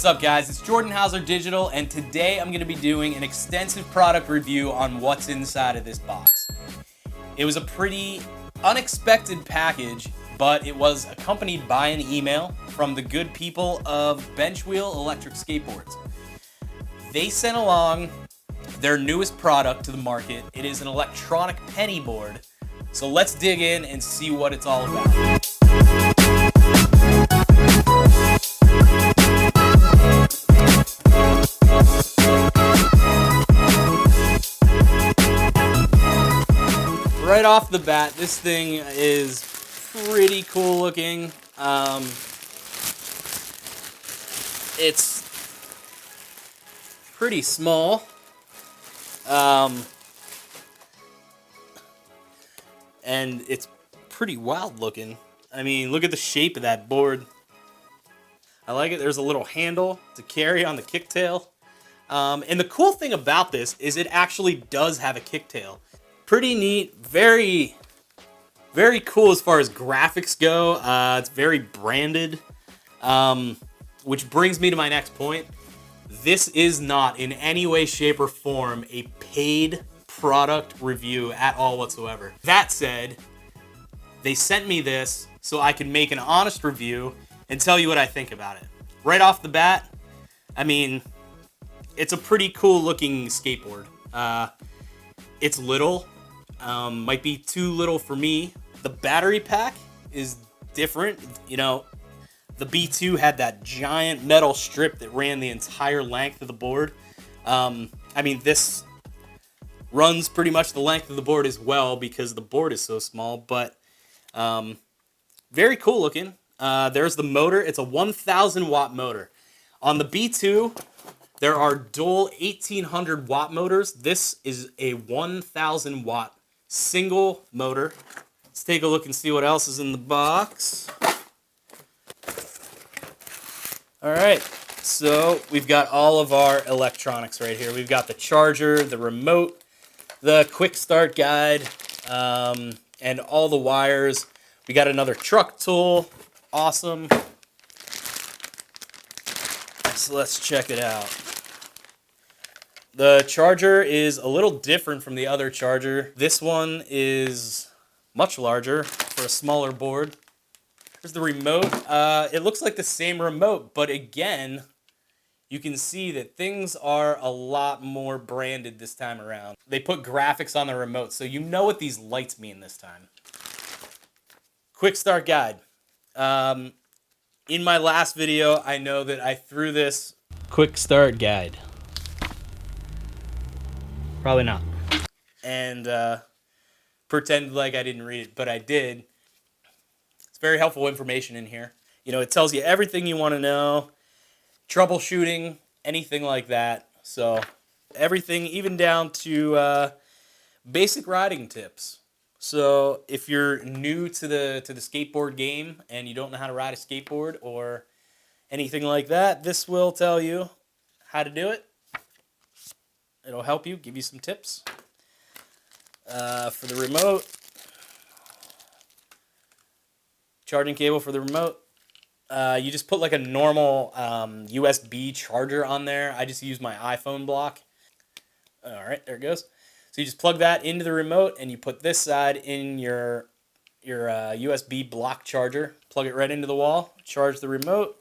What's up guys, it's Jordan Hauser Digital, and today I'm going to be doing an extensive product review on what's inside of this box. It was a pretty unexpected package, but it was accompanied by an email from the good people of Benchwheel electric skateboards. They sent along their newest product to the market. It is an electronic penny board. So let's dig in and see what it's all about. Right off the bat, this thing is pretty cool looking. It's pretty small. And it's pretty wild looking. I mean, look at the shape of that board. I like it. There's a little handle to carry on the kicktail. And the cool thing about this is it actually does have a kicktail. Pretty neat, very cool as far as graphics go. It's very branded, which brings me to my next point. This is not in any way, shape, or form a paid product review at all whatsoever. That said, they sent me this so I can make an honest review and tell you what I think about it. Right off the bat, I mean, it's a pretty cool looking skateboard. It's little. Might be too little for me. The battery pack is different. You know, the B2 had that giant metal strip that ran the entire length of the board. I mean, this runs pretty much the length of the board as well because the board is so small, but very cool looking. There's the motor. It's a 1,000 watt motor. On the B2, there are dual 1,800 watt motors. This is a 1,000 watt single motor. Let's take a look and see what else is in the box. All right, so we've got all of our electronics right here. We've got the charger, the remote, the quick start guide, and all the wires. We got another truck tool. Awesome. So let's check it out. The charger is a little different from the other charger. This one is much larger for a smaller board. Here's the remote. It looks like the same remote, but again, you can see that things are a lot more branded this time around. They put graphics on the remote, so you know what these lights mean this time. Quick start guide. In my last video, I know that I threw this quick start guide. Probably not. And pretend like I didn't read it, but I did. It's very helpful information in here. You know, it tells you everything you want to know, troubleshooting, anything like that. So everything, even down to basic riding tips. So if you're new to the skateboard game and you don't know how to ride a skateboard or anything like that, this will tell you how to do it. It'll help you, give you some tips. For the remote, charging cable for the remote. You just put like a normal USB charger on there. I just use my iPhone block. All right, there it goes. So you just plug that into the remote and you put this side in your USB block charger. Plug it right into the wall, charge the remote,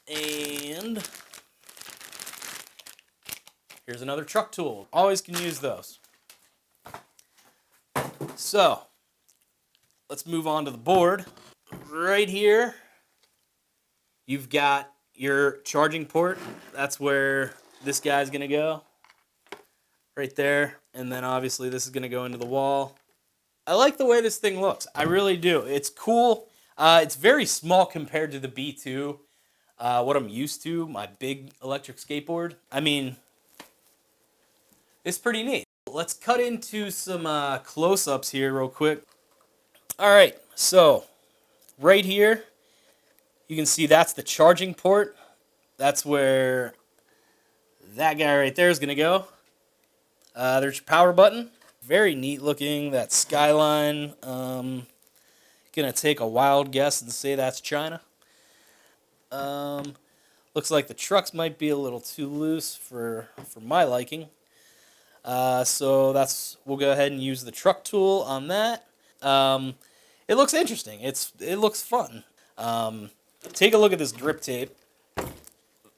and here's another truck tool. Always can use those. So, let's move on to the board. Right here, you've got your charging port. That's where this guy's gonna go. Right there. And then obviously this is gonna go into the wall. I like the way this thing looks. I really do. It's cool. It's very small compared to the B2. What I'm used to, my big electric skateboard. I mean, it's pretty neat. Let's cut into some close-ups here real quick. All right, so right here, you can see that's the charging port. That's where that guy right there is going to go. There's your power button. Very neat looking, that skyline. Gonna take a wild guess and say that's China. Looks like the trucks might be a little too loose for my liking. So we'll go ahead and use the truck tool on that. It looks interesting. It looks fun. Take a look at this grip tape.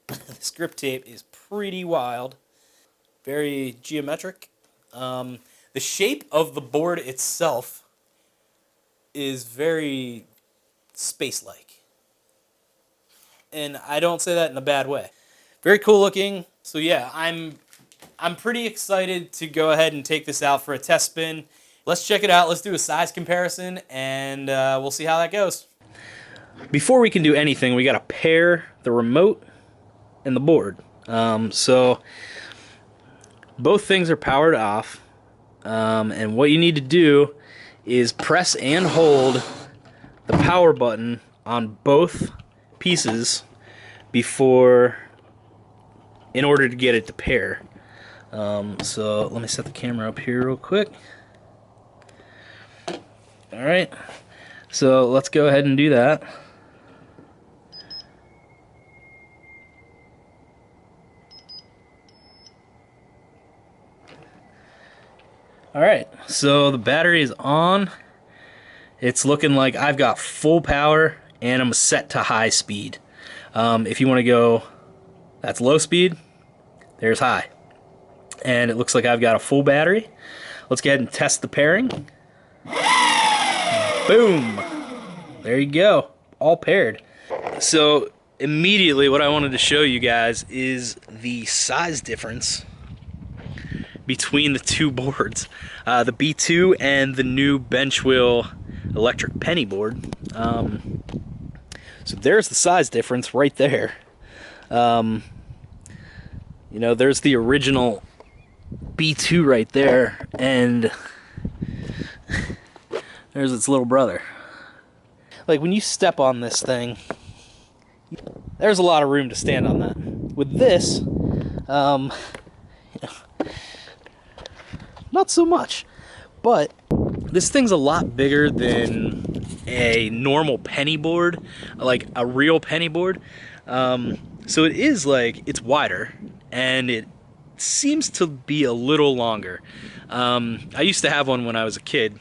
This grip tape is pretty wild. Very geometric. The shape of the board itself is very space-like. And I don't say that in a bad way. Very cool looking. So yeah, I'm pretty excited to go ahead and take this out for a test spin. Let's check it out. Let's do a size comparison, and we'll see how that goes. Before we can do anything, we got to pair the remote and the board. So both things are powered off, and what you need to do is press and hold the power button on both pieces in order to get it to pair. So let me set the camera up here real quick. Alright, so let's go ahead and do that. Alright, so the battery is on. It's looking like I've got full power and I'm set to high speed. If you want to go, that's low speed, there's high. And it looks like I've got a full battery. Let's go ahead and test the pairing. Boom! There you go, all paired. So immediately what I wanted to show you guys is the size difference between the two boards. The B2 and the new Benchwheel electric penny board. So there's the size difference right there. You know, there's the original B2 right there, and there's its little brother. Like, when you step on this thing, there's a lot of room to stand on that. With this, you know, not so much. But this thing's a lot bigger than a normal penny board, like a real penny board. So it is like, it's wider, and it seems to be a little longer. I used to have one when I was a kid,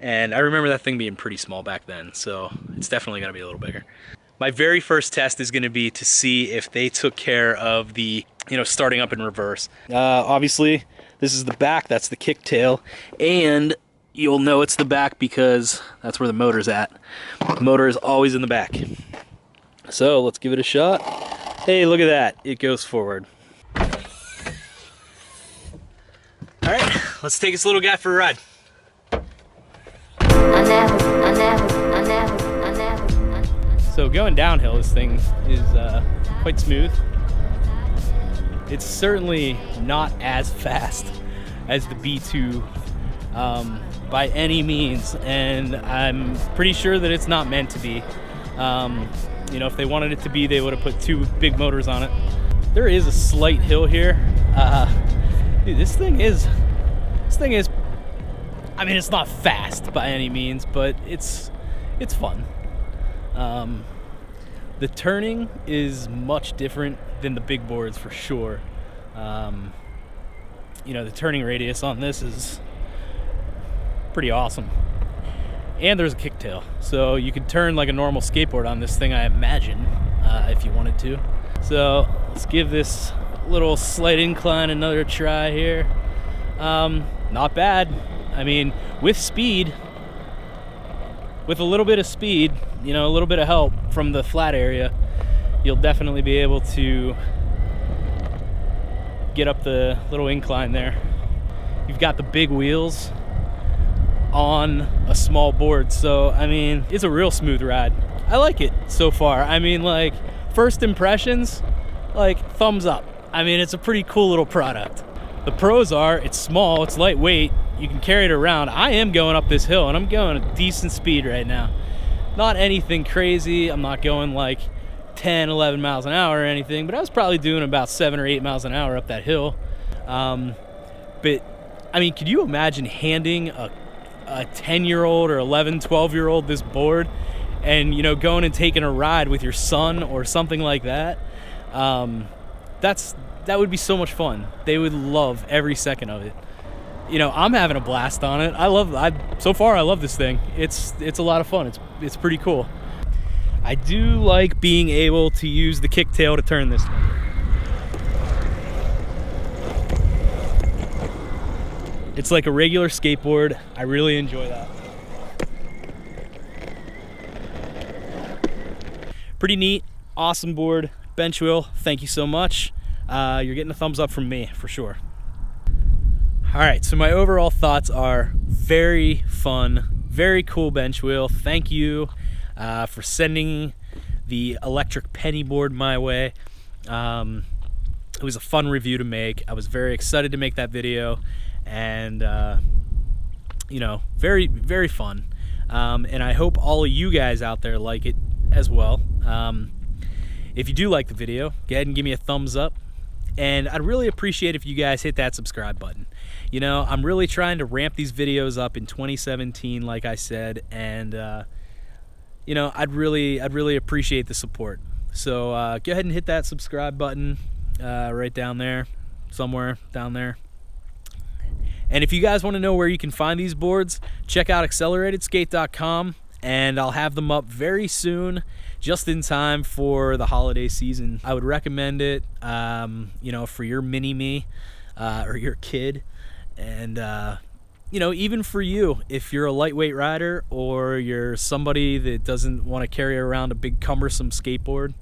and I remember that thing being pretty small back then, so it's definitely going to be a little bigger. My very first test is going to be to see if they took care of the, you know, starting up in reverse. Obviously, this is the back, that's the kick tail, and you'll know it's the back because that's where the motor's at. The motor is always in the back. So let's give it a shot. Hey, look at that, it goes forward. Alright, let's take this little guy for a ride. So going downhill, this thing is quite smooth. It's certainly not as fast as the B2 by any means, and I'm pretty sure that it's not meant to be. You know, if they wanted it to be, they would have put two big motors on it. There is a slight hill here. Dude, this thing is, I mean, it's not fast by any means, but it's fun. The turning is much different than the big boards for sure. You know, the turning radius on this is pretty awesome. And there's a kicktail, so you could turn like a normal skateboard on this thing, I imagine, if you wanted to. So let's give this little slight incline another try here. Not bad. I mean, with speed, with a little bit of speed, you know, a little bit of help from the flat area, you'll definitely be able to get up the little incline there. You've got the big wheels on a small board, so I mean, it's a real smooth ride. I like it so far. I mean, like, first impressions, like, thumbs up. I mean, it's a pretty cool little product. The pros are, it's small, it's lightweight, you can carry it around. I am going up this hill, and I'm going at decent speed right now. Not anything crazy, I'm not going like 10, 11 miles an hour or anything, but I was probably doing about 7 or 8 miles an hour up that hill. But, I mean, could you imagine handing a 10-year-old or 11, 12-year-old this board and, you know, going and taking a ride with your son or something like that, that would be so much fun. They would love every second of it. You know, I'm having a blast on it. So far I love this thing. It's a lot of fun. It's pretty cool. I do like being able to use the kicktail to turn this thing. It's like a regular skateboard. I really enjoy that. Pretty neat, awesome board. Benchwheel, thank you so much. You're getting a thumbs up from me for sure. All right, so my overall thoughts are very fun, very cool Benchwheel. Thank you for sending the electric penny board my way. It was a fun review to make. I was very excited to make that video, and you know, very, very fun. And I hope all of you guys out there like it as well. If you do like the video, go ahead and give me a thumbs up. And I'd really appreciate if you guys hit that subscribe button. You know, I'm really trying to ramp these videos up in 2017, like I said, and you know, I'd really appreciate the support. So go ahead and hit that subscribe button right down there, somewhere down there. And if you guys want to know where you can find these boards, check out acceleratedskate.com, and I'll have them up very soon, just in time for the holiday season. I would recommend it, you know, for your mini-me or your kid, and you know, even for you, if you're a lightweight rider or you're somebody that doesn't want to carry around a big cumbersome skateboard.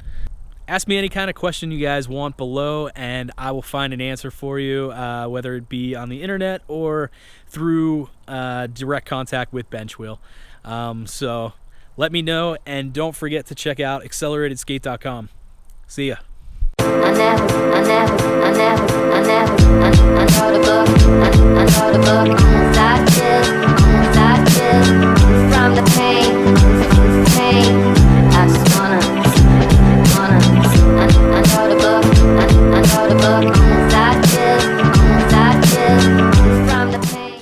Ask me any kind of question you guys want below, and I will find an answer for you, whether it be on the internet or through direct contact with Benchwheel. So let me know, and don't forget to check out acceleratedskate.com. See ya. I never